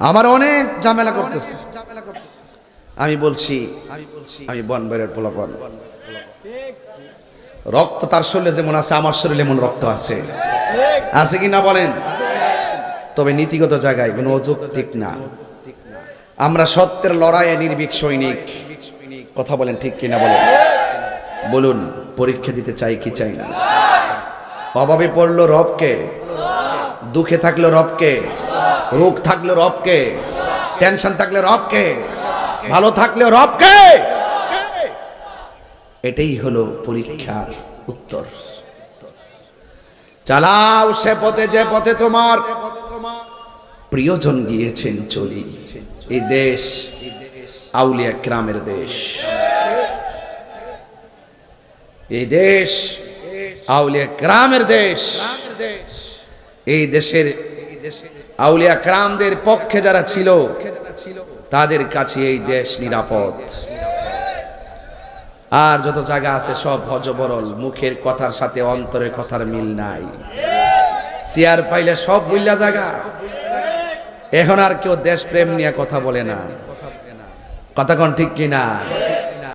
আমার অনেক ঝামেলা করতেছে। আমি বলছি আমি বনবাড়ির পোলাপান, রক্ত তার শরীরে যেমন আছে আমার শরীরে এমন রক্ত আছে, আছে কি না বলেন? তবে নীতিগত জায়গায় কোনো অযৌক্তিক না। আমরা সত্যের লড়াইয়ে নির্ভীক সৈনিক। কথা বলেন ঠিক কিনা বলেন? বলুন, পরীক্ষা দিতে চাই কি চাই না? অভাবে পড়লো রবকে, দুঃখে থাকলো রবকে, রোগ থাকলো রবকে, টেনশন থাকলে রবকে, ভালো থাকলে রবকে। এটাই হলো পরীক্ষার উত্তর। চালাও সে পথে যে পথে তোমার প্রিয়জন গিয়েছেন চলি। এই দেশ আউলিয়া কিরামের দেশ, এই দেশ আউলিয়া কিরামের দেশ। এই দেশের আউলিয়া কিরামদের পক্ষে যারা ছিল তাদের কাছে এই দেশ নিরাপদ। আর যত জায়গা আছে সব হজবরল, মুখের কথার সাথে অন্তরের কথার মিল নাই। চেয়ার পাইলে সব বুইল্লা জায়গা। এখন আর কেউ দেশ প্রেম নিয়ে কথা বলে না। কথা কোন ঠিক কিনা?